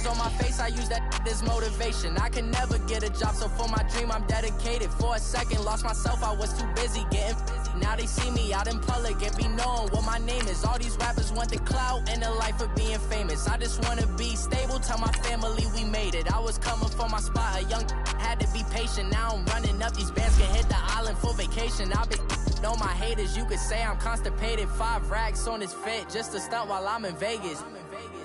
scars on my face, I use that as motivation. I can never get a job, so for my dream, I'm dedicated. For a second, lost myself, I was too busy getting busy. Now they see me out in public and be knowing what my name is. All these rappers want the clout and the life of being famous. I just wanna be stable, tell my family we made it. I was coming for my spot, a young had to be patient. Now I'm running up, these bands can hit the island for vacation. I've been on my haters, you could say I'm constipated. 5 racks on his fit, just to stunt while I'm in Vegas.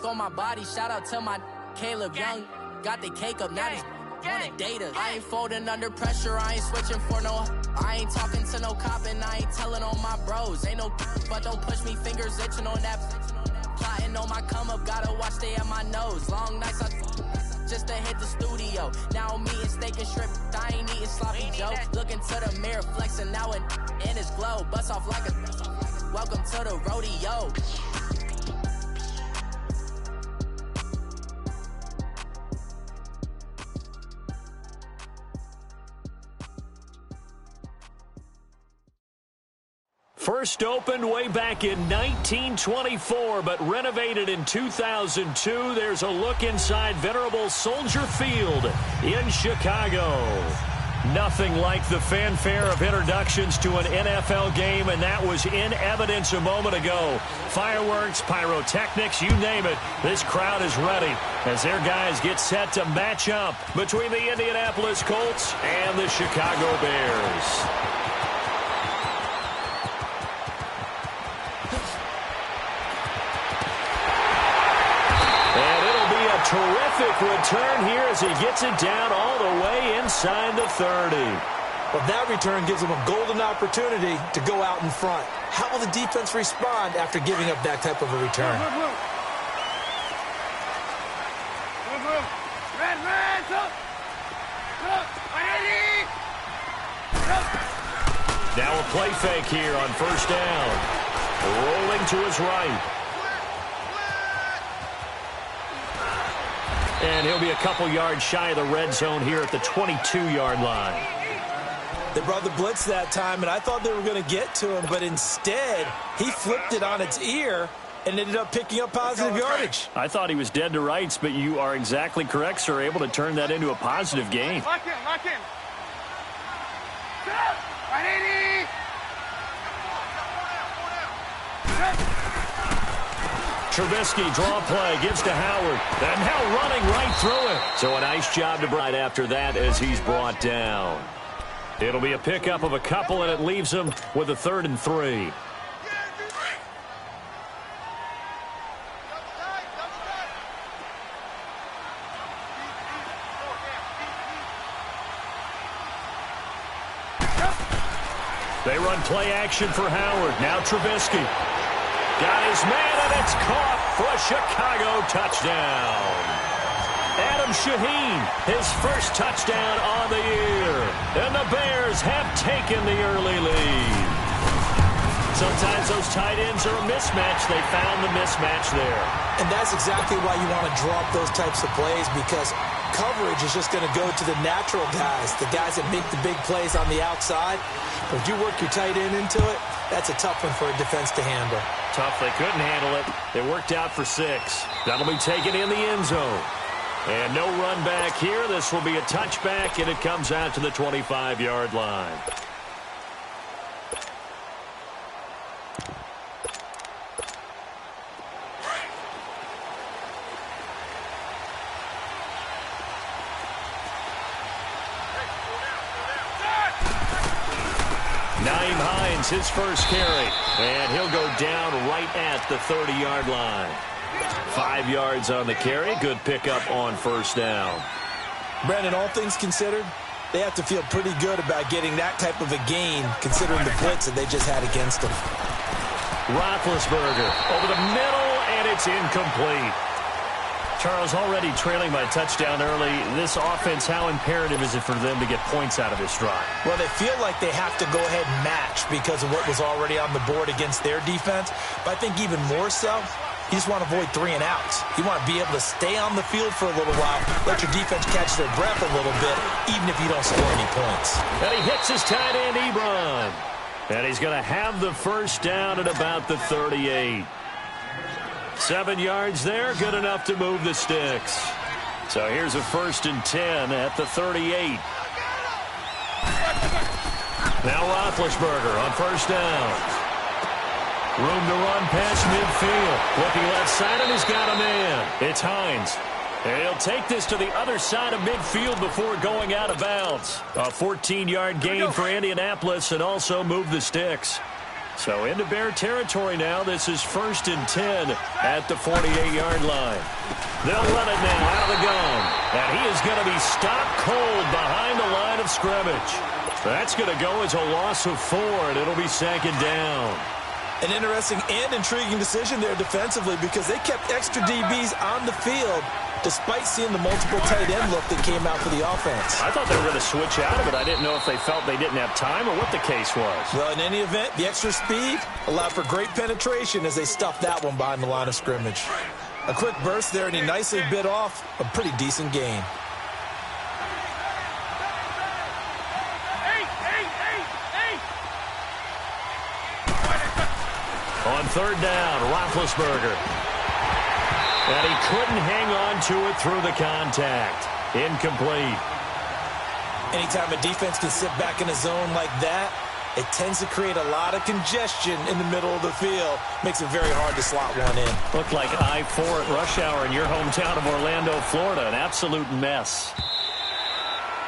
On my body, shout out to my Caleb Young. Got the cake up, now these wanna date us. I ain't folding under pressure, I ain't switching for no. I ain't talking to no cop and I ain't telling on my bros. Ain't no but don't push me, fingers itching on that. Plotting on my come up, gotta watch stay at my nose. Long nights I just to hit the studio. Now I'm eating steak and shrimp, I ain't eating sloppy joe. Looking to the mirror, flexing now and in his glow. Bust off like a welcome to the rodeo. First opened way back in 1924, but renovated in 2002. There's a look inside venerable Soldier Field in Chicago. Nothing like the fanfare of introductions to an NFL game, and that was in evidence a moment ago. Fireworks, pyrotechnics, you name it. This crowd is ready as their guys get set to match up between the Indianapolis Colts and the Chicago Bears. Terrific return here as he gets it down all the way inside the 30. Well, that return gives him a golden opportunity to go out in front. How will the defense respond after giving up that type of a return? Now a play fake here on first down. Rolling to his right. And he'll be a couple yards shy of the red zone here at the 22-yard line. They brought the blitz that time, and I thought they were going to get to him, but instead, he flipped it on its ear and ended up picking up positive yardage. I thought he was dead to rights, but you are exactly correct, sir. Able to turn that into a positive gain. Lock in, lock in. Trubisky, draw play, gives to Howard, and now running right through it. So a nice job to right after that as he's brought down. It'll be a pickup of a couple, and it leaves him with a 3rd and 3. They run play action for Howard. Now Trubisky. Got his man, and it's caught for a Chicago touchdown. Adam Shaheen, his first touchdown on the year. And the Bears have taken the early lead. Sometimes those tight ends are a mismatch. They found the mismatch there. And that's exactly why you want to draw up those types of plays, because coverage is just going to go to the natural guys, the guys that make the big plays on the outside. But if you work your tight end into it, that's a tough one for a defense to handle. Tough, they couldn't handle it. It worked out for 6. That'll be taken in the end zone. And no run back here. This will be a touchback, and it comes out to the 25-yard line. His first carry, and he'll go down right at the 30-yard line. 5 yards on the carry. Good pickup on first down. Brandon, all things considered, they have to feel pretty good about getting that type of a gain, considering the blitz that they just had against them. Roethlisberger over the middle, and it's incomplete. Charles, already trailing by touchdown early. This offense, how imperative is it for them to get points out of this drive? Well, they feel like they have to go ahead and match because of what was already on the board against their defense. But I think even more so, you just want to avoid 3 and outs. You want to be able to stay on the field for a little while, let your defense catch their breath a little bit, even if you don't score any points. And he hits his tight end, Ebron. And he's going to have the first down at about the 38. 7 yards there, good enough to move the sticks. So here's a 1st and 10 at the 38. Now Roethlisberger on 1st down. Room to run past midfield. Looking left side, and he's got a man. It's Hines. And he'll take this to the other side of midfield before going out of bounds. A 14-yard gain for Indianapolis and also move the sticks. So into Bear territory now. This is 1st and 10 at the 48-yard line. They'll run it now out of the gun. And he is going to be stopped cold behind the line of scrimmage. That's going to go as a loss of 4, and it'll be 2nd down. An interesting and intriguing decision there defensively because they kept extra DBs on the field despite seeing the multiple tight end look that came out for the offense. I thought they were going to switch out of it. I didn't know if they felt they didn't have time or what the case was. Well, in any event, the extra speed allowed for great penetration as they stuffed that one behind the line of scrimmage. A quick burst there, and he nicely bit off a pretty decent gain. On 3rd down, Roethlisberger. And he couldn't hang on to it through the contact. Incomplete. Anytime a defense can sit back in a zone like that, it tends to create a lot of congestion in the middle of the field. Makes it very hard to slot one in. Looked like I-4 at rush hour in your hometown of Orlando, Florida. An absolute mess.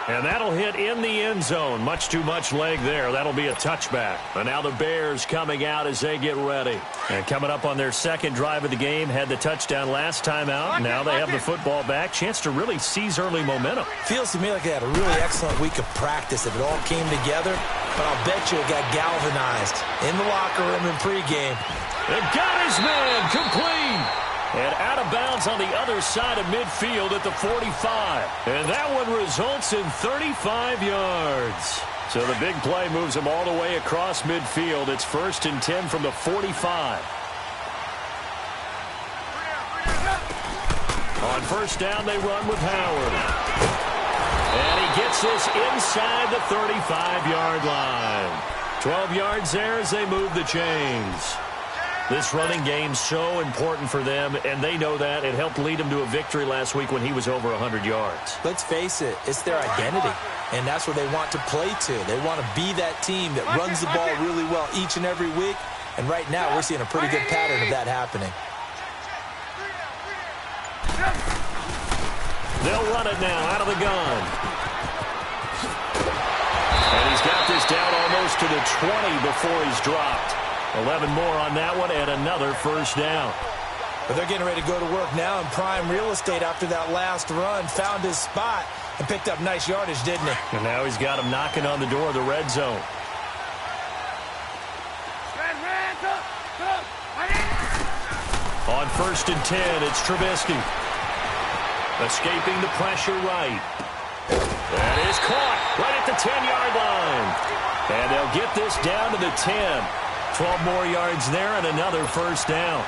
And that'll hit in the end zone. Much too much leg there. That'll be a touchback. And now the Bears coming out as they get ready. And coming up on their 2nd drive of the game. Had the touchdown last time out. Now they have the football back. Chance to really seize early momentum. Feels to me like they had a really excellent week of practice. If it all came together. But I'll bet you it got galvanized in the locker room in pregame. And got his man complete. And out of bounds on the other side of midfield at the 45. And that one results in 35 yards. So the big play moves him all the way across midfield. It's 1st and 10 from the 45. On 1st down, they run with Howard. And he gets this inside the 35-yard line. 12 yards there as they move the chains. This running game's so important for them, and they know that. It helped lead them to a victory last week when he was over 100 yards. Let's face it, it's their identity, and that's what they want to play to. They want to be that team that runs the ball really well each and every week, and right now we're seeing a pretty good pattern of that happening. They'll run it now out of the gun. And he's got this down almost to the 20 before he's dropped. 11 more on that one and another 1st down. But they're getting ready to go to work now in prime real estate after that last run. Found his spot and picked up nice yardage, didn't he? And now he's got him knocking on the door of the red zone. On 1st and 10, it's Trubisky. Escaping the pressure right. That is caught right at the 10-yard line. And they'll get this down to the 10. 12 more yards there and another 1st down.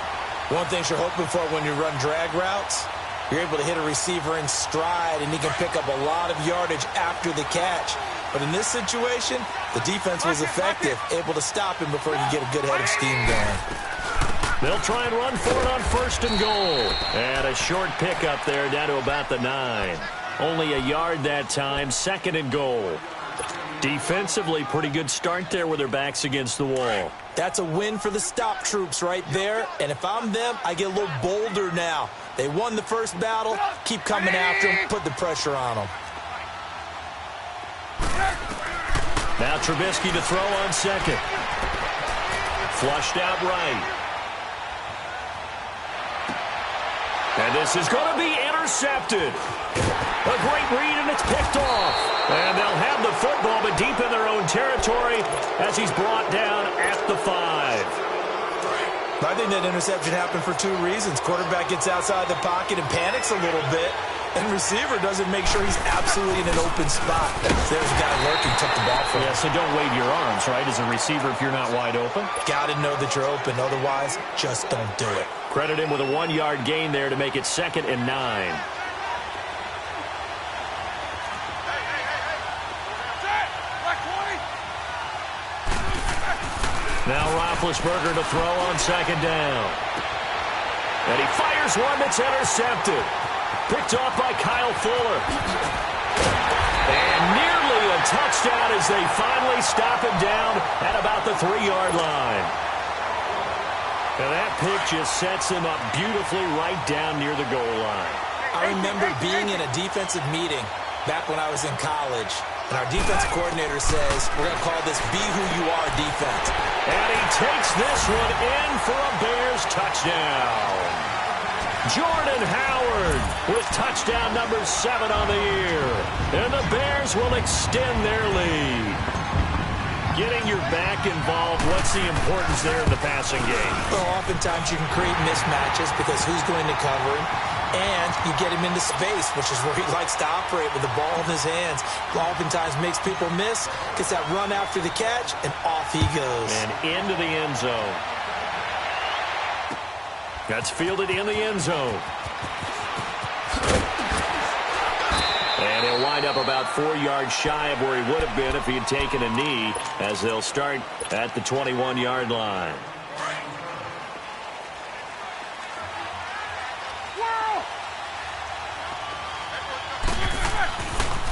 One thing you're hoping for when you run drag routes, you're able to hit a receiver in stride and he can pick up a lot of yardage after the catch. But in this situation, the defense was effective, able to stop him before he could get a good head of steam going. They'll try and run for it on 1st and goal. And a short pickup there down to about the 9. Only a yard that time, 2nd and goal. Defensively, pretty good start there with their backs against the wall. That's a win for the stop troops right there. And if I'm them, I get a little bolder now. They won the first battle. Keep coming after them. Put the pressure on them. Now Trubisky to throw on 2nd. Flushed out right. And this is going to be intercepted. A great read, and it's picked off. And they'll have the football, but deep in their own territory as he's brought down at the 5. I think that interception happened for 2 reasons. Quarterback gets outside the pocket and panics a little bit. And receiver doesn't make sure he's absolutely in an open spot. There's a guy lurking, took the ball from him. Yeah, so don't wave your arms, right, as a receiver if you're not wide open. Got to know that you're open. Otherwise, just don't do it. Credit him with a 1-yard gain there to make it 2nd and 9. Now Roethlisberger to throw on 2nd down. And he fires one that's intercepted. Picked off by Kyle Fuller. And nearly a touchdown as they finally stop him down at about the 3-yard line. And that pick just sets him up beautifully right down near the goal line. I remember being in a defensive meeting back when I was in college, and our defensive coordinator says, we're going to call this Be Who You Are defense. And he takes this one in for a Bears touchdown. Jordan Howard with touchdown number 7 on the year. And the Bears will extend their lead. Getting your back involved, what's the importance there in the passing game? Well, oftentimes you can create mismatches because who's going to cover him? And you get him into space, which is where he likes to operate with the ball in his hands. Oftentimes makes people miss, gets that run after the catch, and off he goes. And into the end zone. That's fielded in the end zone. And he'll wind up about 4 yards shy of where he would have been if he had taken a knee, as they'll start at the 21-yard line.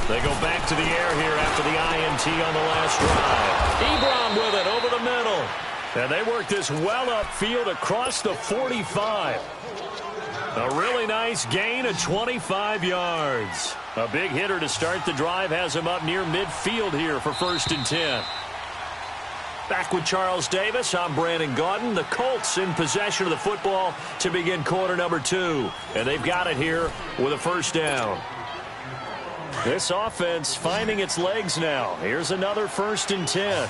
They go back to the air here after the INT on the last drive. Ebron with it over the middle. And they work this well upfield across the 45. A really nice gain of 25 yards. A big hitter to start the drive has him up near midfield here for 1st and 10. Back with Charles Davis, I'm Brandon Gaudin. The Colts in possession of the football to begin quarter number 2. And they've got it here with a 1st down. This offense finding its legs now. Here's another 1st and 10.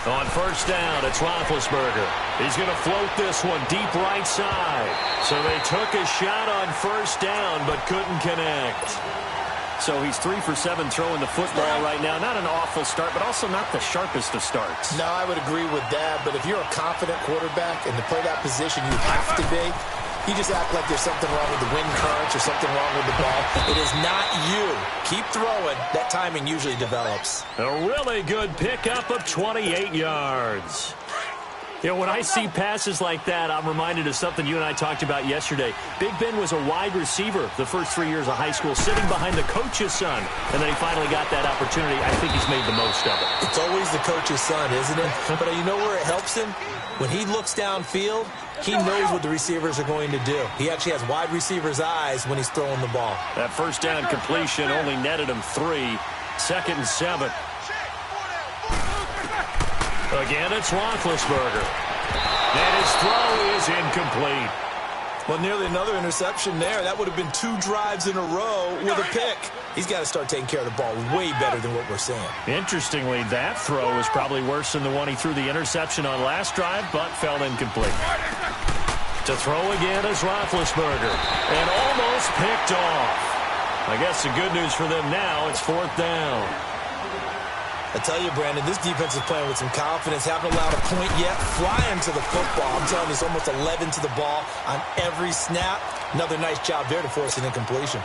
On 1st down, it's Roethlisberger. He's going to float this one deep right side. So they took a shot on 1st down, but couldn't connect. So he's 3 for 7 throwing the football right now. Not an awful start, but also not the sharpest of starts. No, I would agree with that. But if you're a confident quarterback and to play that position, you have to be. You just act like there's something wrong with the wind currents or something wrong with the ball. It is not you. Keep throwing. That timing usually develops. A really good pickup of 28 yards. You know, when I see passes like that, I'm reminded of something you and I talked about yesterday. Big Ben was a wide receiver the first 3 years of high school, sitting behind the coach's son. And then he finally got that opportunity. I think he's made the most of it. It's always the coach's son, isn't it? But you know where it helps him? When he looks downfield, he knows what the receivers are going to do. He actually has wide receivers' eyes when he's throwing the ball. That 1st down completion only netted him 3. 2nd and 7. Again, it's Roethlisberger. And his throw is incomplete. Well, nearly another interception there. That would have been 2 drives in a row with a pick. He's got to start taking care of the ball way better than what we're seeing. Interestingly, that throw was probably worse than the one he threw the interception on last drive, but fell incomplete. To throw again is Roethlisberger. And almost picked off. I guess the good news for them now, it's 4th down. I tell you, Brandon, this defense is playing with some confidence. Haven't allowed a point yet. Flying to the football. I'm telling you, it's almost 11 to the ball on every snap. Another nice job there to force an incompletion.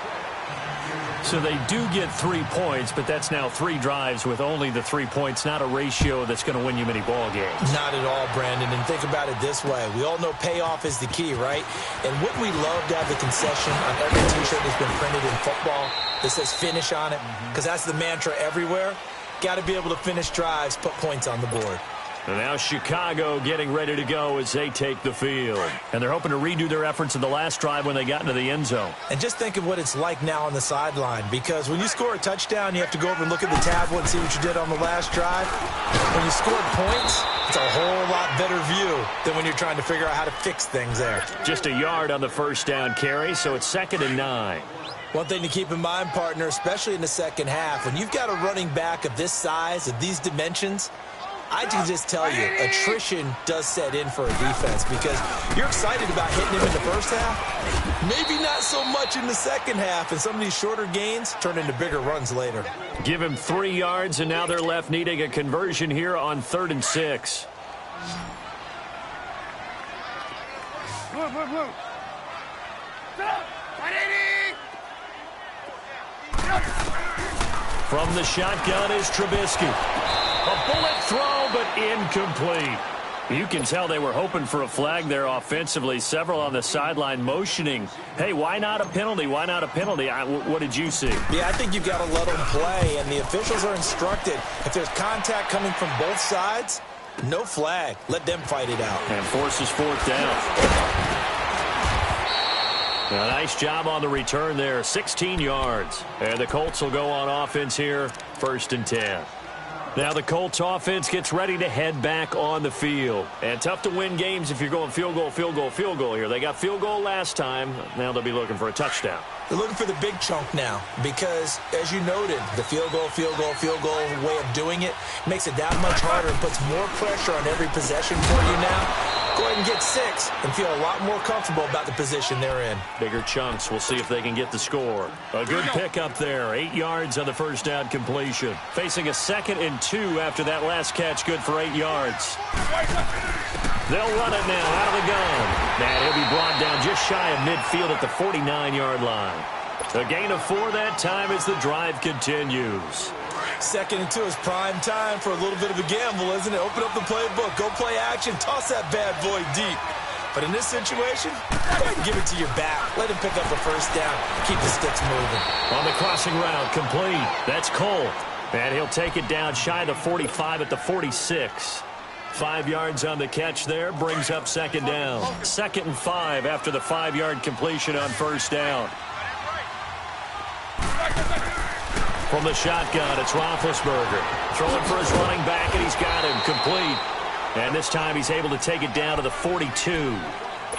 So they do get 3 points, but that's now 3 drives with only the 3 points. Not a ratio that's going to win you many ball games. Not at all, Brandon. And think about it this way. We all know payoff is the key, right? And wouldn't we love to have the concession on every T-shirt that's been printed in football that says finish on it? Because that's the mantra everywhere. Got to be able to finish drives, put points on the board. And now Chicago getting ready to go as they take the field. And they're hoping to redo their efforts in the last drive when they got into the end zone. And just think of what it's like now on the sideline. Because when you score a touchdown, you have to go over and look at the tablet and see what you did on the last drive. When you scored points, it's a whole lot better view than when you're trying to figure out how to fix things there. Just a yard on the 1st down carry, so it's 2nd and 9. One thing to keep in mind, partner, especially in the second half, when you've got a running back of this size, of these dimensions, I can just tell you, attrition does set in for a defense because you're excited about hitting him in the first half. Maybe not so much in the second half, and some of these shorter gains turn into bigger runs later. Give him 3 yards, and now they're left needing a conversion here on 3rd and 6. From the shotgun is Trubisky. A bullet throw, but incomplete. You can tell they were hoping for a flag there offensively. Several on the sideline motioning, hey, why not a penalty? Why not a penalty? What did you see? Yeah, I think you've got to let them play, and the officials are instructed. If there's contact coming from both sides, no flag. Let them fight it out. And forces fourth down. A nice job on the return there, 16 yards. And the Colts will go on offense here, 1st and 10. Now the Colts offense gets ready to head back on the field. And tough to win games if you're going field goal, field goal, field goal here. They got field goal last time. Now they'll be looking for a touchdown. They're looking for the big chunk now because, as you noted, the field goal way of doing it makes it that much harder and puts more pressure on every possession for you now. Go ahead and get 6 and feel a lot more comfortable about the position they're in. Bigger chunks. We'll see if they can get the score. A good pickup there. 8 yards on the first down completion. Facing a 2nd and 2 after that last catch. Good for 8 yards. They'll run it now out of the gun. And he'll be brought down just shy of midfield at the 49-yard line. A gain of 4 that time as the drive continues. 2nd and 2 is prime time for a little bit of a gamble, isn't it? Open up the playbook, go play action, toss that bad boy deep. But in this situation, go ahead and give it to your back. Let him pick up a first down. Keep the sticks moving. On the crossing route, complete. That's Cole. And he'll take it down shy of the 45 at the 46. 5 yards on the catch there, brings up 2nd down. 2nd and 5 after the 5-yard completion on first down. From the shotgun, it's Roethlisberger. Throwing for his running back, and he's got him complete. And this time he's able to take it down to the 42.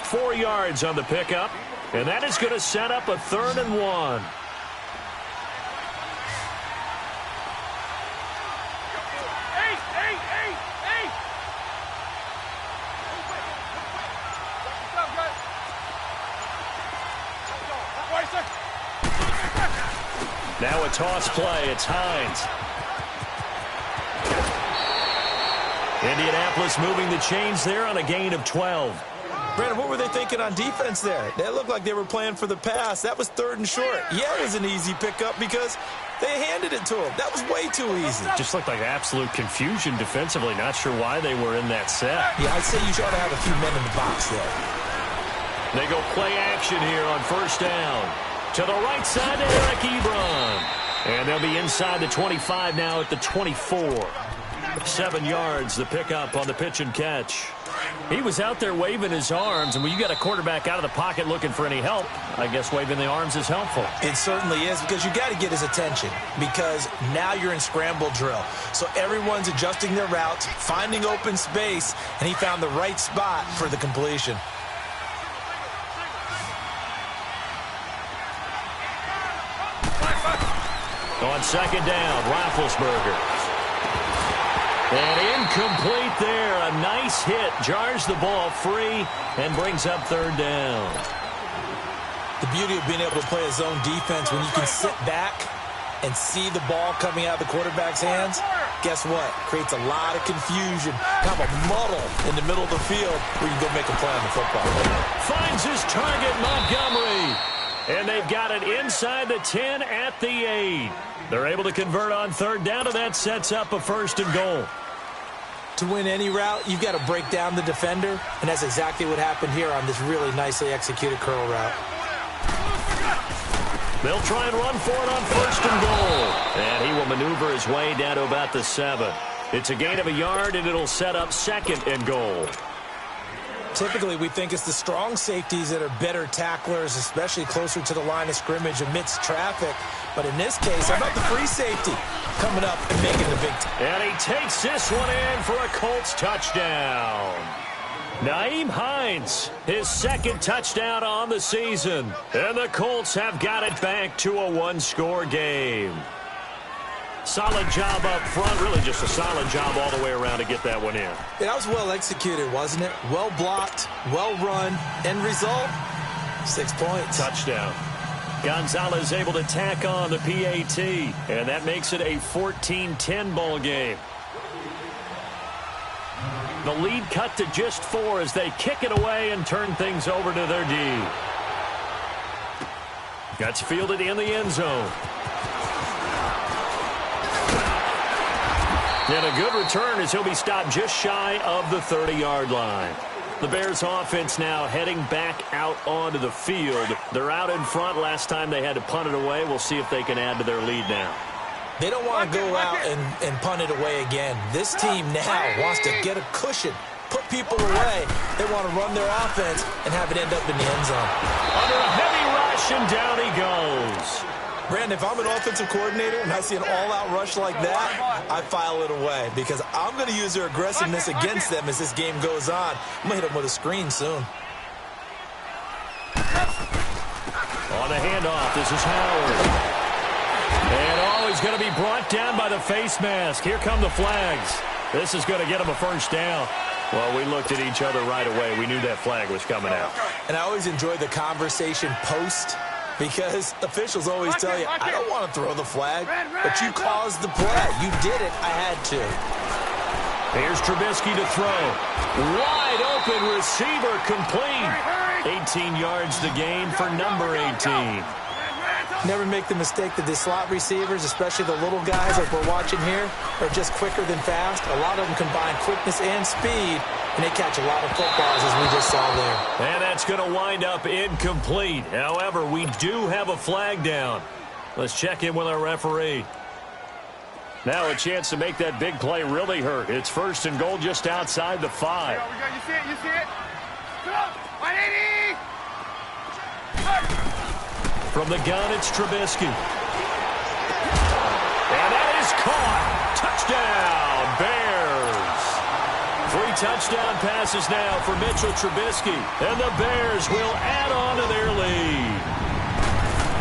4 yards on the pickup, and that is going to set up a 3rd and 1. Now a toss play. It's Hines. Indianapolis moving the chains there on a gain of 12. Brandon, what were they thinking on defense there? They looked like they were playing for the pass. That was 3rd and short. Yeah, it was an easy pickup because they handed it to him. That was way too easy. Just looked like absolute confusion defensively. Not sure why they were in that set. Yeah, I'd say you ought to have a few men in the box there. They go play action here on first down. To the right side to Eric Ebron. And they'll be inside the 25 now at the 24. 7 yards, the pickup on the pitch and catch. He was out there waving his arms, and when you got a quarterback out of the pocket looking for any help, I guess waving the arms is helpful. It certainly is, because you got to get his attention, because now you're in scramble drill. So everyone's adjusting their routes, finding open space, and he found the right spot for the completion. On second down, Roethlisberger. And incomplete there. A nice hit. Jars the ball free and brings up 3rd down. The beauty of being able to play a zone defense when you can sit back and see the ball coming out of the quarterback's hands, guess what? Creates a lot of confusion. Kind of a muddle in the middle of the field where you can go make a play on the football. Finds his target, Montgomery. And they've got it inside the 10 at the 8. They're able to convert on 3rd down, and that sets up a 1st and goal. To win any route, you've got to break down the defender, and that's exactly what happened here on this really nicely executed curl route. They'll try and run for it on 1st and goal. And he will maneuver his way down to about the 7. It's a gain of a yard, and it'll set up 2nd and goal. Typically, we think it's the strong safeties that are better tacklers, especially closer to the line of scrimmage amidst traffic. But in this case, how about the free safety coming up and making the big And he takes this one in for a Colts touchdown. Nyheim Hines, his 2nd touchdown on the season. And the Colts have got it back to a 1-score game. Solid job up front, really just a solid job all the way around to get that one in. Yeah, that was well executed, wasn't it? Well blocked, well run. End result, 6 points. Touchdown. Gonzalez able to tack on the PAT, and that makes it a 14-10 ball game. The lead cut to just 4 as they kick it away and turn things over to their D. That's fielded in the end zone. And a good return as he'll be stopped just shy of the 30-yard line. The Bears offense now heading back out onto the field. They're out in front. Last time they had to punt it away. We'll see if they can add to their lead now. They don't want to go out and punt it away again. This team now wants to get a cushion, put people away. They want to run their offense and have it end up in the end zone. Under a heavy rush, and down he goes. Brandon, if I'm an offensive coordinator and I see an all-out rush like that, I file it away because I'm going to use their aggressiveness against them as this game goes on. I'm going to hit them with a screen soon. On the handoff, this is Howard. And he's going to be brought down by the face mask. Here come the flags. This is going to get him a first down. Well, we looked at each other right away. We knew that flag was coming out. And I always enjoy the conversation post, because officials always tell you, I don't want to throw the flag, but you caused the play. You did it. I had to. Here's Trubisky to throw. Wide open receiver, complete. 18 yards the gain for number 18. Never make the mistake that the slot receivers, especially the little guys like we're watching here, are just quicker than fast. A lot of them combine quickness and speed, and they catch a lot of footballs, as we just saw there. And that's going to wind up incomplete. However, we do have a flag down. Let's check in with our referee. Now a chance to make that big play really hurt. It's 1st and goal just outside the 5. You see it? You see it? Go! 180! From the gun, it's Trubisky. And that is caught. Touchdown, Bears. 3 touchdown passes now for Mitchell Trubisky. And the Bears will add on to their lead.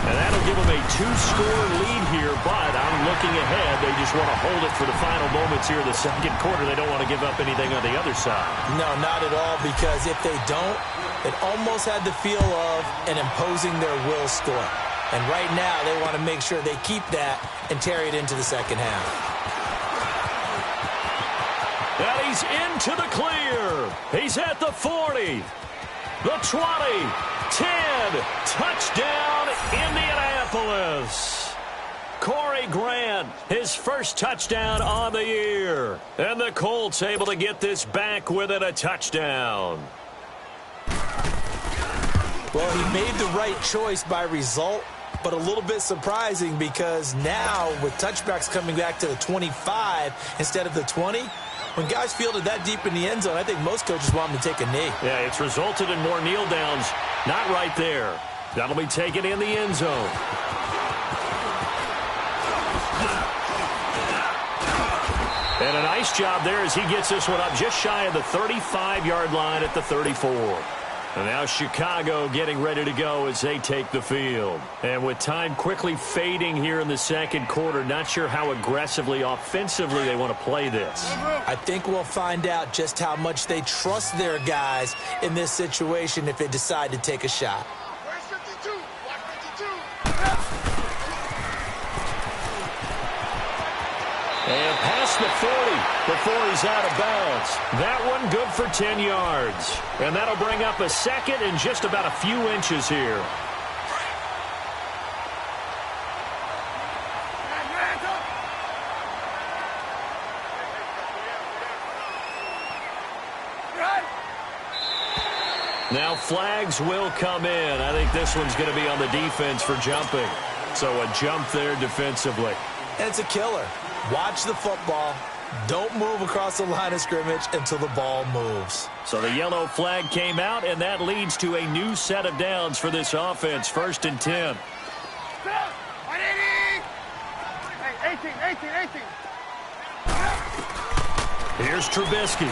And that'll give them a 2-score lead here, but I'm looking ahead. They just want to hold it for the final moments here in the second quarter. They don't want to give up anything on the other side. No, not at all, because if they don't, it almost had the feel of an imposing their will score. And right now, they want to make sure they keep that and carry it into the second half. And he's into the clear. He's at the 40, the 20, 10. Touchdown, Indianapolis. Corey Grant, his first touchdown on the year. And the Colts able to get this back within a touchdown. Well, he made the right choice by result, but a little bit surprising because now with touchbacks coming back to the 25 instead of the 20, when guys fielded that deep in the end zone, I think most coaches want them to take a knee. Yeah, it's resulted in more kneel downs. Not right there. That'll be taken in the end zone. And a nice job there as he gets this one up just shy of the 35-yard line at the 34. And now Chicago getting ready to go as they take the field. And with time quickly fading here in the second quarter, not sure how aggressively, offensively they want to play this. I think we'll find out just how much they trust their guys in this situation if they decide to take a shot. And past the 40 before he's out of bounds. That one good for 10 yards. And that'll bring up a second and just about a few inches here. Now flags will come in. I think this one's going to be on the defense for jumping. So a jump there defensively. And it's a killer. Watch the football. Don't move across the line of scrimmage until the ball moves. So the yellow flag came out, and that leads to a new set of downs for this offense. 1st and 10. 18. Here's Trubisky.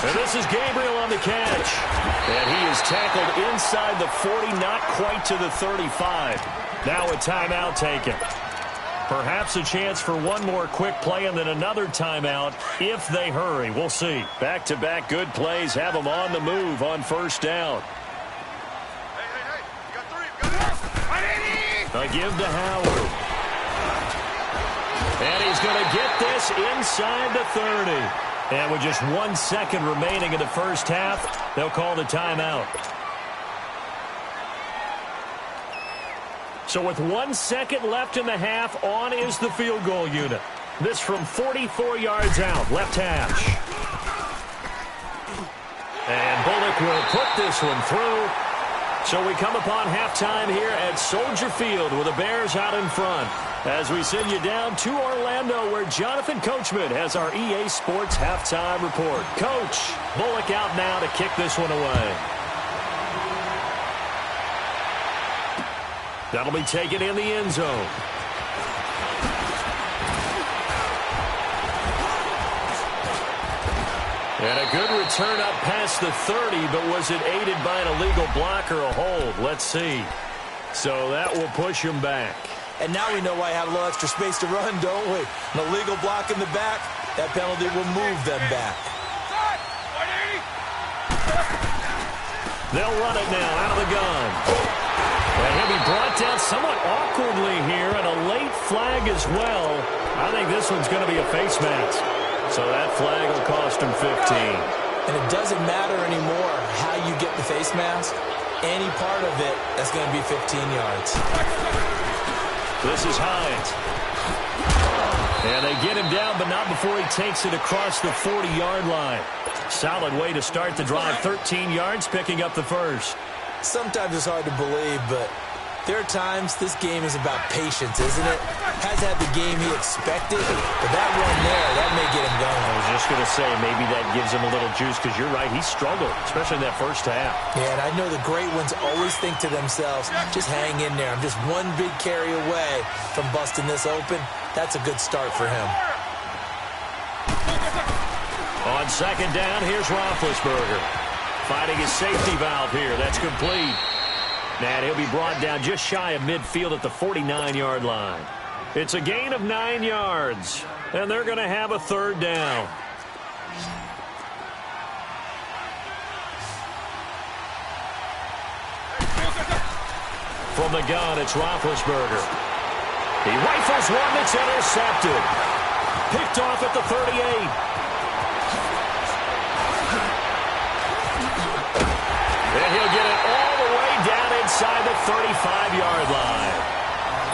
And this is Gabriel on the catch. And he is tackled inside the 40, not quite to the 35. Now a timeout taken. Perhaps a chance for one more quick play and then another timeout if they hurry. We'll see. Back-to-back good plays have them on the move on 1st down. Hey, you got 3. A give to Howard. And he's going to get this inside the 30. And with just 1 second remaining in the first half, they'll call the timeout. So with 1 second left in the half, on is the field goal unit. This from 44 yards out, left hash. And Bullock will put this one through. So we come upon halftime here at Soldier Field with the Bears out in front. As we send you down to Orlando, where Jonathan Coachman has our EA Sports halftime report. Coach, Bullock out now to kick this one away. That'll be taken in the end zone. And a good return up past the 30, but was it aided by an illegal block or a hold? Let's see. So that will push him back. And now we know why I had a little extra space to run, don't we? An illegal block in the back, that penalty will move them back. They'll run it now out of the gun. And he'll be brought down somewhat awkwardly here, and a late flag as well. I think this one's going to be a face mask. So that flag will cost him 15. And it doesn't matter anymore how you get the face mask. Any part of it, that's going to be 15 yards. This is Hines. And they get him down, but not before he takes it across the 40-yard line. Solid way to start the drive. 13 yards, picking up the first. Sometimes it's hard to believe, but there are times this game is about patience, isn't it? Has had the game he expected, but that run there, that may get him going. I was just going to say, maybe that gives him a little juice, because you're right, he struggled, especially in that first half. Yeah, and I know the great ones always think to themselves, just hang in there. I'm just one big carry away from busting this open. That's a good start for him. On second down, here's Roethlisberger. Finding his safety valve here. That's complete. And he'll be brought down just shy of midfield at the 49-yard line. It's a gain of 9 yards, and they're going to have a third down. From the gun, it's Roethlisberger. He rifles one that's intercepted. Picked off at the 38. And he'll get it all the way down inside the 35-yard line.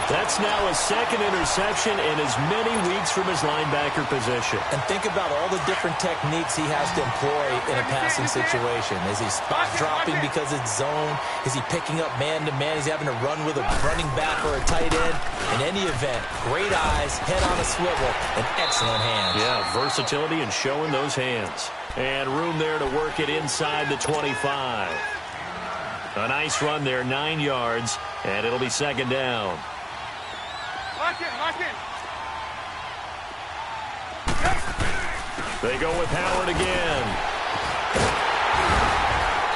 That's now his second interception in as many weeks from his linebacker position. And think about all the different techniques he has to employ in a passing situation. Is he spot dropping because it's zone? Is he picking up man-to-man? Is he having to run with a running back or a tight end? In any event, great eyes, head on a swivel, and excellent hands. Yeah, versatility and showing those hands. And room there to work it inside the 25. A nice run there, 9 yards, and it'll be second down. Lock in. They go with Howard again.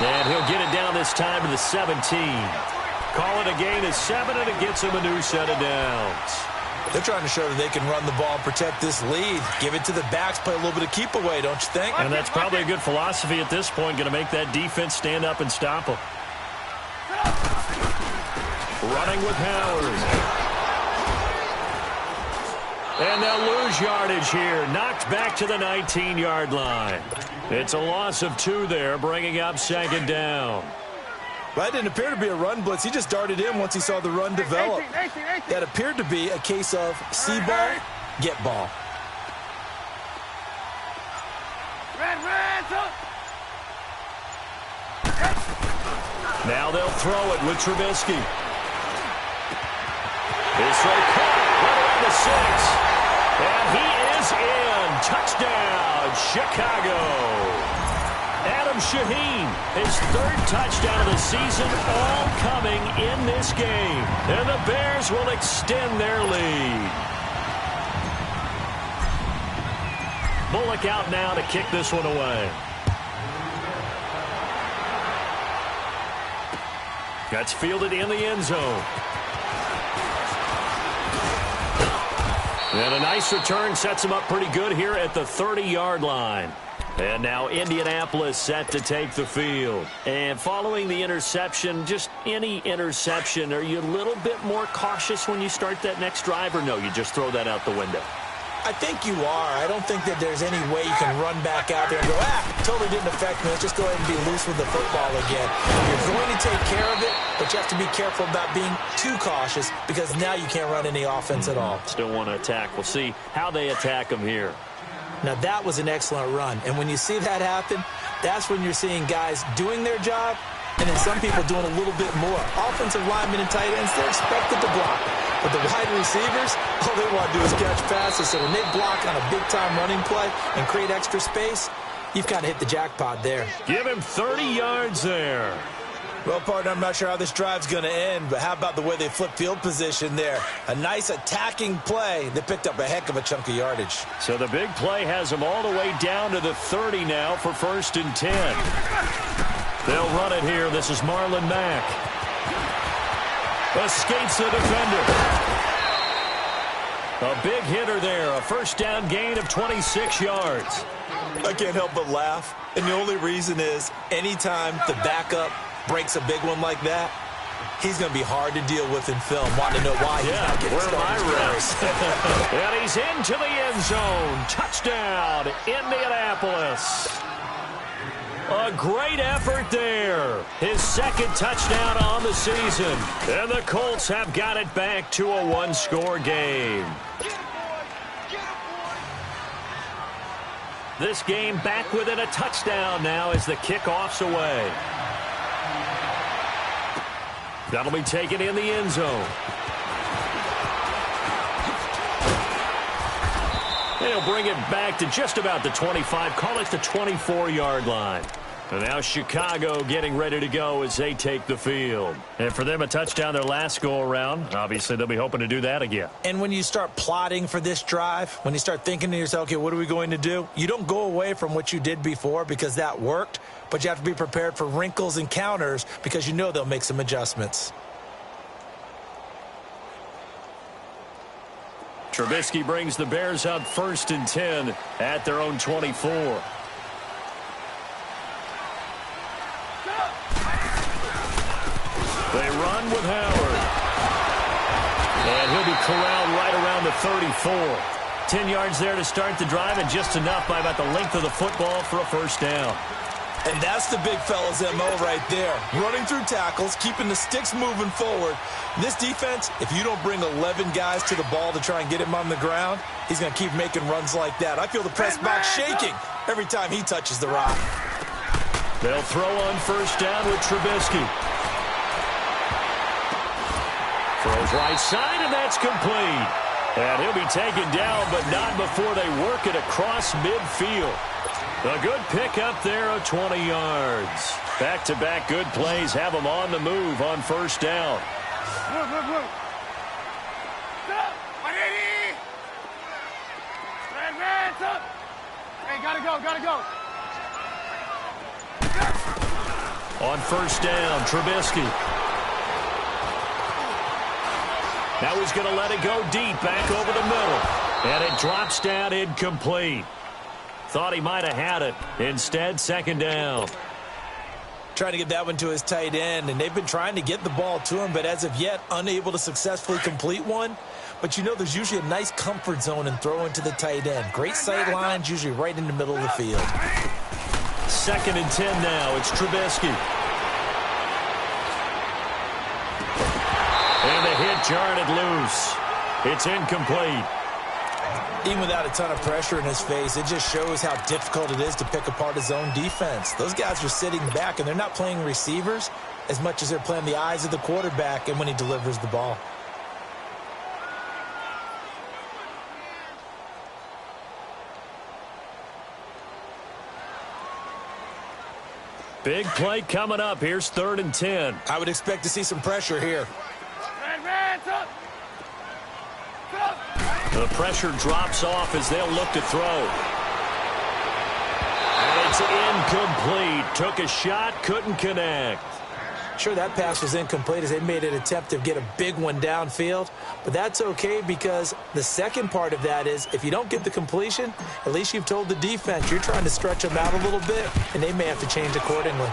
And he'll get it down this time to the 17. Call it a gain of 7, and it gets him a new set of downs. They're trying to show that they can run the ball and protect this lead. Give it to the backs, play a little bit of keep away, don't you think? And that's probably a good philosophy at this point, going to make that defense stand up and stop them. Running with Howard. And they'll lose yardage here. Knocked back to the 19-yard line. It's a loss of 2 there, bringing up second down. That didn't appear to be a run blitz. He just darted in once he saw the run develop. 18. That appeared to be a case of see ball, get ball. Red, Now they'll throw it with Trubisky. His throw caught right around the 6. And he is in. Touchdown, Chicago. Adam Shaheen, his 3rd touchdown of the season, all coming in this game. And the Bears will extend their lead. Bullock out now to kick this one away. That's fielded in the end zone. And a nice return sets him up pretty good here at the 30-yard line. And now Indianapolis set to take the field. And following the interception, just any interception, are you a little bit more cautious when you start that next drive, or no, you just throw that out the window? I think you are. I don't think that there's any way you can run back out there and go, totally didn't affect me. Let's just go ahead and be loose with the football again. You're going to take care of it, but you have to be careful about being too cautious because now you can't run any offense at all. Still want to attack. We'll see how they attack them here. Now, that was an excellent run. And when you see that happen, that's when you're seeing guys doing their job and then some people doing a little bit more. Offensive linemen and tight ends, they're expected to block. But the wide receivers, all they want to do is catch passes. So when they block on a big-time running play and create extra space, you've kind of hit the jackpot there. Give him 30 yards there. Well, partner, I'm not sure how this drive's going to end, but how about the way they flip field position there? A nice attacking play. They picked up a heck of a chunk of yardage. So the big play has them all the way down to the 30 now for 1st and 10. They'll run it here. This is Marlon Mack. Escapes the defender. A big hitter there. A first down gain of 26 yards. I can't help but laugh. And the only reason is anytime the backup breaks a big one like that, he's going to be hard to deal with in film. Want to know why he's not getting started. And he's into the end zone. Touchdown, Indianapolis. A great effort there. His second touchdown on the season. And the Colts have got it back to a one-score game. This game back within a touchdown now as the kickoff's away. That'll be taken in the end zone. They'll bring it back to just about the 25. Call it the 24-yard line. And now Chicago getting ready to go as they take the field. And for them, a touchdown their last go-around. Obviously, they'll be hoping to do that again. And when you start plotting for this drive, when you start thinking to yourself, okay, what are we going to do? You don't go away from what you did before because that worked, but you have to be prepared for wrinkles and counters because you know they'll make some adjustments. Trubisky brings the Bears up 1st and 10 at their own 24. They run with Howard. And he'll be corralled right around the 34. 10 yards there to start the drive and just enough by about the length of the football for a first down. And that's the big fella's MO right there. Running through tackles, keeping the sticks moving forward. This defense, if you don't bring 11 guys to the ball to try and get him on the ground, he's going to keep making runs like that. I feel the press box shaking every time he touches the rock. They'll throw on first down with Trubisky. Throws right side, and that's complete. And he'll be taken down, but not before they work it across midfield. A good pickup there of 20 yards. Back-to-back good plays have them on the move on first down. Move. Stop! 180! Hands up! Hey, gotta go. On first down, Trubisky. Now he's going to let it go deep back over the middle. And it drops down incomplete. Thought he might have had it. Instead, second down. Trying to get that one to his tight end, and they've been trying to get the ball to him, but as of yet, unable to successfully complete one. But you know there's usually a nice comfort zone in throwing to the tight end. Great sight lines, usually right in the middle of the field. 2nd and 10 now. It's Trubisky. And the hit jarred it loose. It's incomplete. Even without a ton of pressure in his face, it just shows how difficult it is to pick apart his own defense. Those guys are sitting back, and they're not playing receivers as much as they're playing the eyes of the quarterback and when he delivers the ball. Big play coming up. Here's 3rd and 10. I would expect to see some pressure here. Hands up! The pressure drops off as they'll look to throw. And it's incomplete. Took a shot, couldn't connect. Sure, that pass was incomplete as they made an attempt to get a big one downfield. But that's okay because the second part of that is if you don't get the completion, at least you've told the defense you're trying to stretch them out a little bit, and they may have to change accordingly.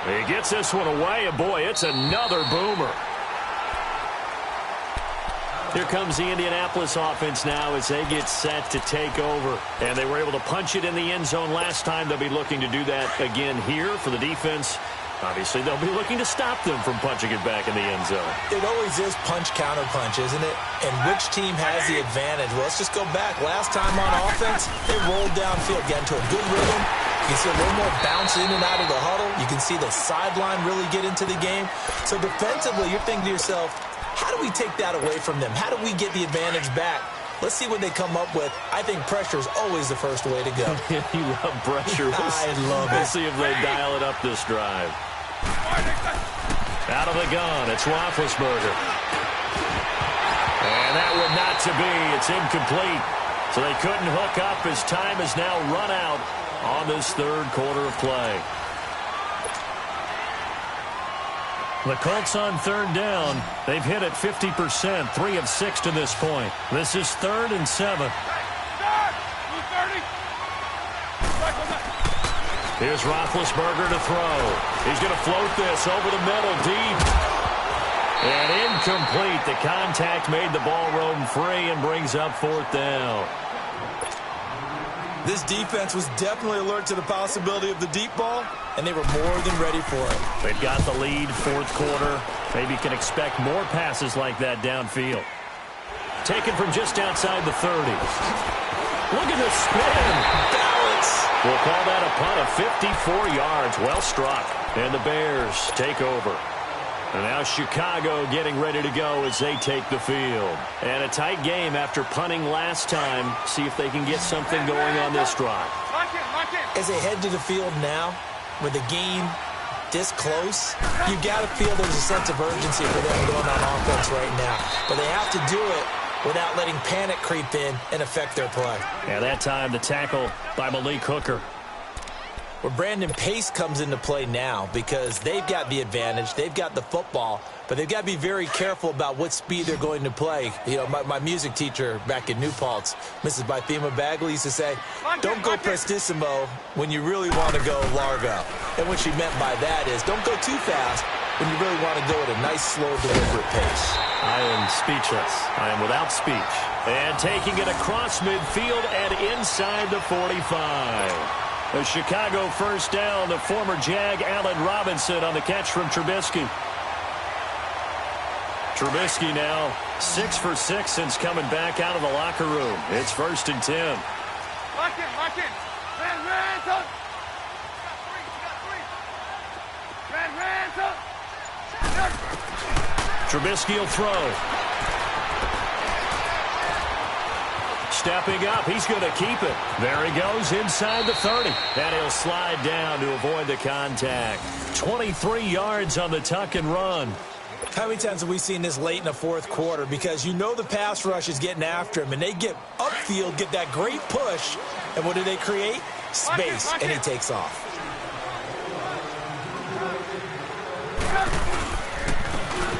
He gets this one away, and boy, it's another boomer. Here comes the Indianapolis offense now as they get set to take over. And they were able to punch it in the end zone last time. They'll be looking to do that again here for the defense. Obviously, they'll be looking to stop them from punching it back in the end zone. It always is punch-counter-punch, isn't it? And which team has the advantage? Well, let's just go back. Last time on offense, they rolled downfield, got into a good rhythm. You can see a little more bounce in and out of the huddle. You can see the sideline really get into the game. So defensively, you're thinking to yourself, how do we take that away from them? How do we get the advantage back? Let's see what they come up with. I think pressure is always the first way to go. You love pressure. I love it. We'll see if they dial it up this drive. Out of the gun, it's Roethlisberger. And that would not to be. It's incomplete. So they couldn't hook up as time has now run out on this third quarter of play. The Colts on third down. They've hit it 50%, 3 of 6 to this point. This is 3rd and 7. Here's Roethlisberger to throw. He's going to float this over the middle, deep. And incomplete. The contact made the ball roam free and brings up 4th down. This defense was definitely alert to the possibility of the deep ball, and they were more than ready for it. They've got the lead, 4th quarter. Maybe can expect more passes like that downfield. Taken from just outside the 30. Look at the spin. Balance. We'll call that a punt of 54 yards. Well struck. And the Bears take over. And now Chicago getting ready to go as they take the field. And a tight game after punting last time. See if they can get something going on this drive. As they head to the field now, with the game this close, you got to feel there's a sense of urgency for them going on offense right now. But they have to do it without letting panic creep in and affect their play. And that time the tackle by Malik Hooker. Where Brandon Pace comes into play now because they've got the advantage, they've got the football, but they've got to be very careful about what speed they're going to play. You know, my music teacher back in New Paltz, Mrs. Bythema Bagley, used to say, don't go prestissimo when you really want to go largo. And what she meant by that is don't go too fast when you really want to go at a nice, slow, deliberate pace. I am speechless. I am without speech. And taking it across midfield and inside the 45. A Chicago first down to former Jag Allen Robinson on the catch from Trubisky. Trubisky now 6 for 6 since coming back out of the locker room. It's 1st and 10. Lock in. Trubisky will throw. Stepping up, he's going to keep it. There he goes inside the 30. And he'll slide down to avoid the contact. 23 yards on the tuck and run. How many times have we seen this late in the 4th quarter? Because you know the pass rush is getting after him, and they get upfield, get that great push, and what do they create? Space, and he takes off.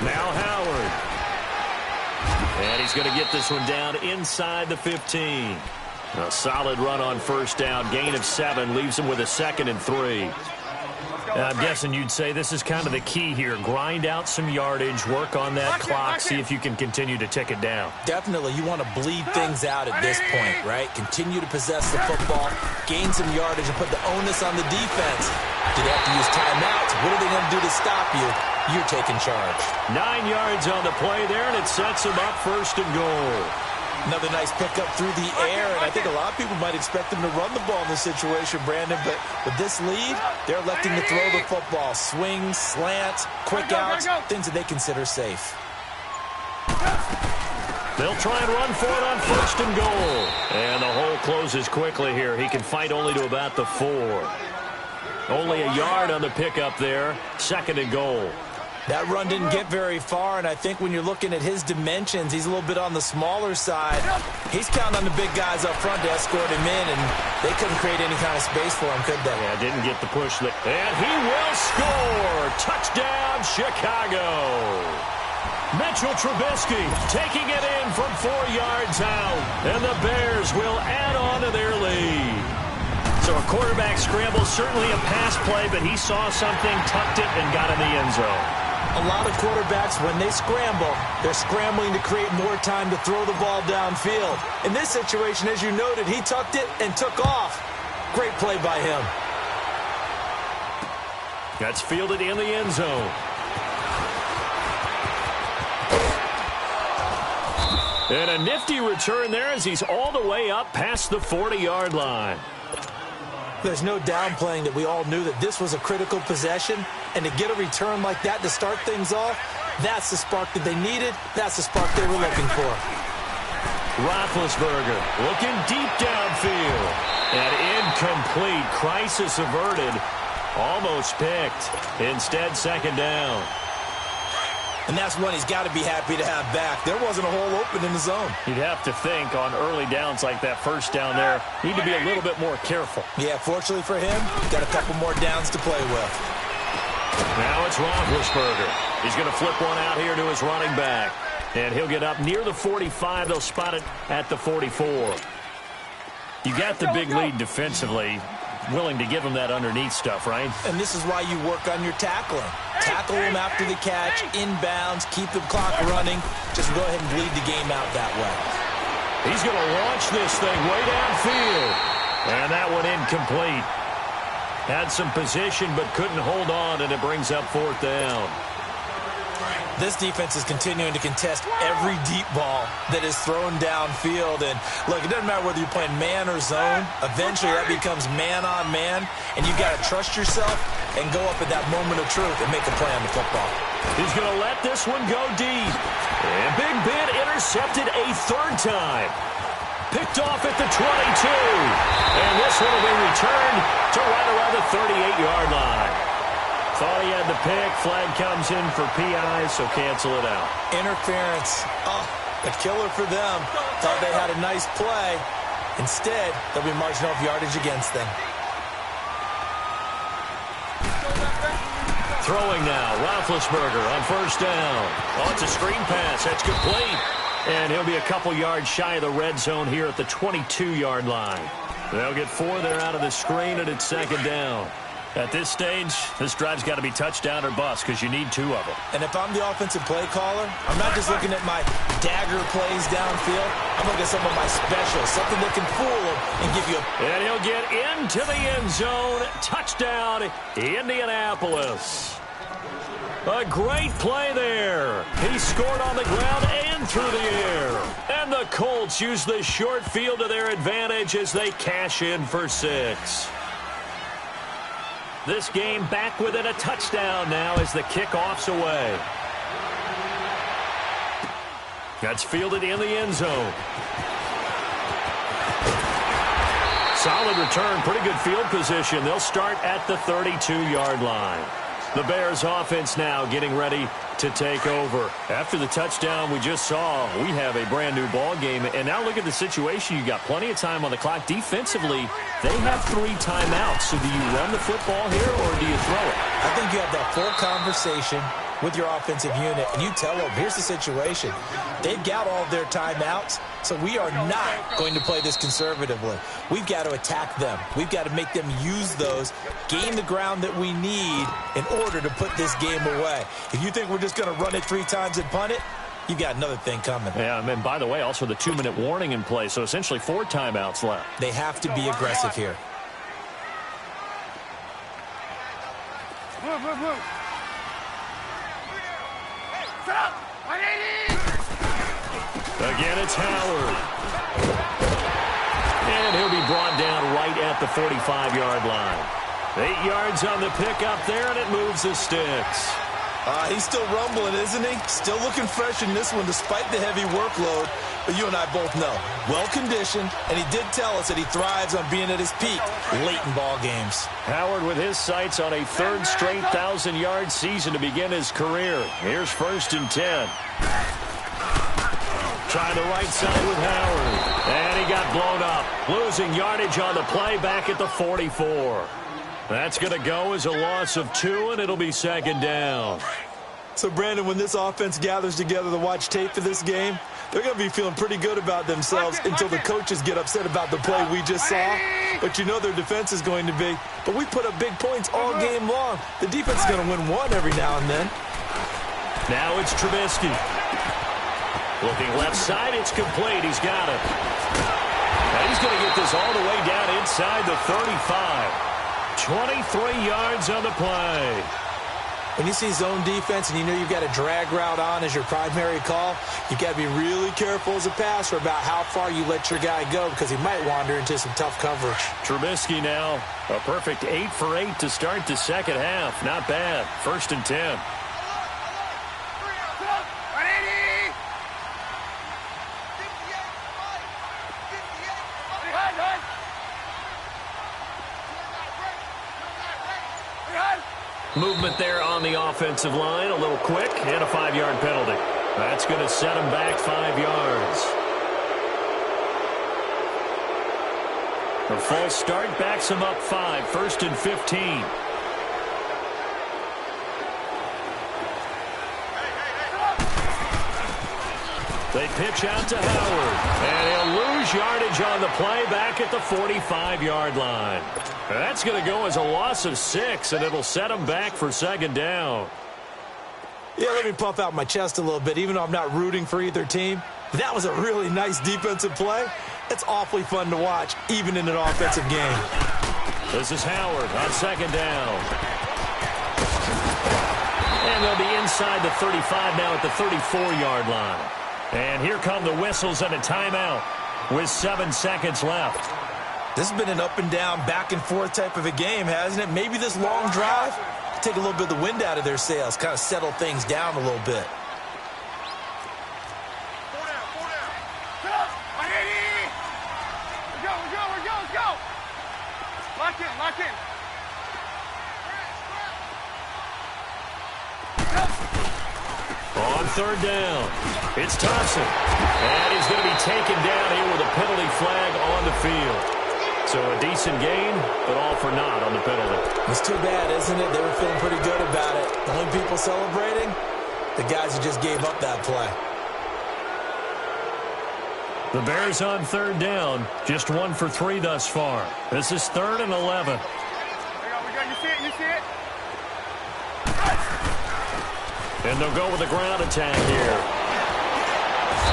Now Howard. And he's going to get this one down inside the 15. A solid run on first down. Gain of 7 leaves him with a 2nd and 3. I'm guessing you'd say this is kind of the key here. Grind out some yardage, work on that clock, see if you can continue to tick it down. Definitely. You want to bleed things out at this point, right? Continue to possess the football, gain some yardage, and put the onus on the defense. Do they have to use timeouts? What are they going to do to stop you? You're taking charge. 9 yards on the play there, and it sets them up 1st and goal. Another nice pickup through the air, and I think a lot of people might expect them to run the ball in this situation, Brandon, but with this lead, they're electing to throw the football. Swings, slants, quick outs, things that they consider safe. They'll try and run for it on 1st and goal. And the hole closes quickly here. He can fight only to about the 4. Only a yard on the pickup there. 2nd and goal. That run didn't get very far, and I think when you're looking at his dimensions, he's a little bit on the smaller side. He's counting on the big guys up front to escort him in, and they couldn't create any kind of space for him, could they? Yeah, didn't get the push. And he will score! Touchdown, Chicago! Mitchell Trubisky taking it in from 4 yards out, and the Bears will add on to their lead. So a quarterback scramble, certainly a pass play, but he saw something, tucked it, and got in the end zone. A lot of quarterbacks, when they scramble, they're scrambling to create more time to throw the ball downfield. In this situation, as you noted, he tucked it and took off. Great play by him. That's fielded in the end zone. And a nifty return there as he's all the way up past the 40-yard line. There's no downplaying that we all knew that this was a critical possession, and to get a return like that to start things off, that's the spark that they needed. That's the spark they were looking for. Roethlisberger looking deep downfield. And incomplete. Crisis averted. Almost picked. Instead, second down. And that's one he's got to be happy to have back. There wasn't a hole open in the zone. You'd have to think on early downs like that first down there, need to be a little bit more careful. Yeah, fortunately for him, got a couple more downs to play with. Now it's Roethlisberger. He's going to flip one out here to his running back. And he'll get up near the 45. They'll spot it at the 44. You got the big lead defensively. Willing to give him that underneath stuff, right? And this is why you work on your tackling. Tackle him after the catch, inbounds, keep the clock running. Just go ahead and bleed the game out that way. He's going to launch this thing way downfield. And that one incomplete. Had some position but couldn't hold on, and it brings up fourth down. This defense is continuing to contest every deep ball that is thrown downfield. And, look, it doesn't matter whether you're playing man or zone. Eventually, that becomes man-on-man, and you got to trust yourself and go up at that moment of truth and make a play on the football. He's going to let this one go deep. And Big Ben intercepted a third time. Picked off at the 22. And this one will be returned to right around the 38-yard line. Thought he had the pick. Flag comes in for PI, so cancel it out. Interference. Oh, a killer for them. Thought they had a nice play. Instead, there'll be marginal yardage against them. Throwing now. Roethlisberger on first down. Oh, it's a screen pass. That's complete. And he'll be a couple yards shy of the red zone here at the 22-yard line. They'll get 4 there out of the screen, and it's second down. At this stage, this drive's got to be touchdown or bust because you need 2 of them. And if I'm the offensive play caller, I'm not just looking at my dagger plays downfield. I'm looking at some of my specials, something that can fool them and give you a... And he'll get into the end zone. Touchdown, Indianapolis. A great play there. He scored on the ground and through the air. And the Colts use the short field to their advantage as they cash in for 6. This game back within a touchdown now as the kickoff's away. That's fielded in the end zone. Solid return, pretty good field position. They'll start at the 32-yard line. The Bears offense now getting ready to take over. After the touchdown we just saw, we have a brand new ball game. And now look at the situation. You got plenty of time on the clock. Defensively, they have 3 timeouts. So do you run the football here or do you throw it? I think you have that full conversation with your offensive unit, and you tell them, here's the situation. They've got all of their timeouts, so we are not going to play this conservatively. We've got to attack them. We've got to make them use those, gain the ground that we need in order to put this game away. If you think we're just going to run it 3 times and punt it, you got another thing coming. Yeah, and by the way, also the 2-minute warning in play, so essentially 4 timeouts left. They have to be aggressive here. Move. Again, it's Howard. And he'll be brought down right at the 45-yard line. 8 yards on the pickup there, and it moves the sticks. He's still rumbling, isn't he? Still looking fresh in this one despite the heavy workload. But you and I both know, well-conditioned, and he did tell us that he thrives on being at his peak late in ball games. Howard with his sights on a 3rd straight 1,000-yard season to begin his career. Here's 1st and 10. Trying the right side with Howard. And he got blown up. Losing yardage on the play back at the 44. That's going to go as a loss of 2, and it'll be second down. So, Brandon, when this offense gathers together to watch tape for this game, they're going to be feeling pretty good about themselves until the coaches get upset about the play we just saw. But you know their defense is going to be. But we put up big points all game long. The defense is going to win one every now and then. Now it's Trubisky. Looking left side, it's complete. He's got it. And he's going to get this all the way down inside the 35. 23 yards on the play. When you see zone defense and you know you've got a drag route on as your primary call, you've got to be really careful as a passer about how far you let your guy go because he might wander into some tough coverage. Trubisky now, a perfect 8 for 8 to start the second half. Not bad. 1st and 10. Movement there on the offensive line, a little quick, and a 5-yard penalty. That's going to set him back 5 yards. The false start backs him up 5, 1st and 15. They pitch out to Howard, and he'll lose yardage on the play back at the 45-yard line. That's going to go as a loss of 6, and it'll set him back for 2nd down. Yeah, let me puff out my chest a little bit, even though I'm not rooting for either team. That was a really nice defensive play. It's awfully fun to watch, even in an offensive game. This is Howard on 2nd down. And they'll be inside the 35 now at the 34-yard line. And here come the whistles and a timeout with 7 seconds left. This has been an up-and-down, back-and-forth type of a game, hasn't it? Maybe this long drive take a little bit of the wind out of their sails, kind of settle things down a little bit. Let's go. Lock in, lock in. On 3rd down, it's Thompson. And he's going to be taken down here with a penalty flag on the field. So a decent gain, but all for naught on the penalty. It's too bad, isn't it? They were feeling pretty good about it. The only people celebrating, the guys who just gave up that play. The Bears on 3rd down, just 1 for 3 thus far. This is 3rd and 11. We go. You see it, you see it? And they'll go with a ground attack here.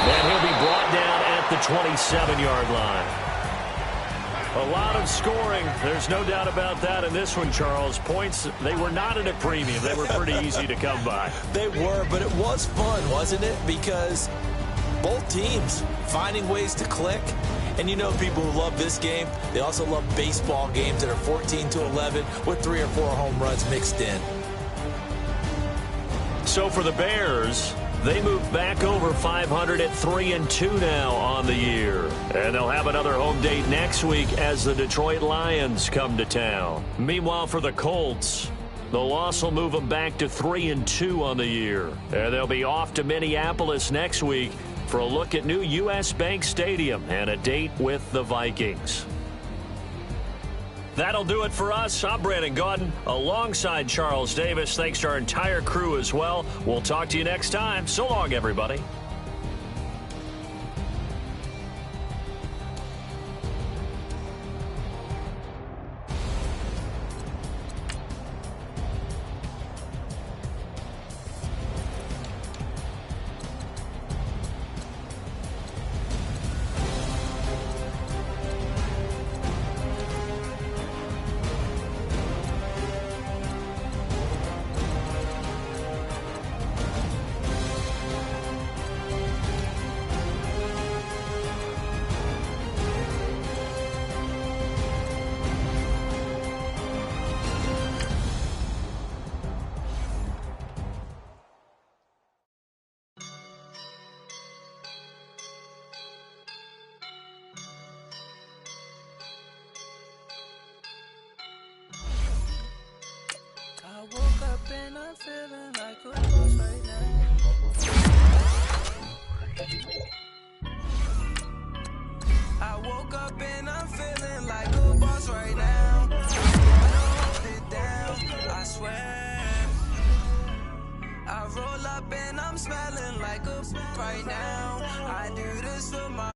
And he'll be brought down at the 27-yard line. A lot of scoring. There's no doubt about that in this one, Charles. Points, they were not at a premium. They were pretty easy to come by. They were, but it was fun, wasn't it? Because both teams finding ways to click. And you know people who love this game, they also love baseball games that are 14-11 with 3 or 4 home runs mixed in. So for the Bears, they move back over 500 at 3-2 now on the year. And they'll have another home date next week as the Detroit Lions come to town. Meanwhile, for the Colts, the loss will move them back to 3-2 on the year. And they'll be off to Minneapolis next week for a look at new U.S. Bank Stadium and a date with the Vikings. That'll do it for us. I'm Brandon Gaudin alongside Charles Davis. Thanks to our entire crew as well. We'll talk to you next time. So long, everybody. And I'm feeling like a boss right now. I woke up and I'm feeling like a boss right now. Hold it down, I swear. I roll up and I'm smelling like a right now. I do this for my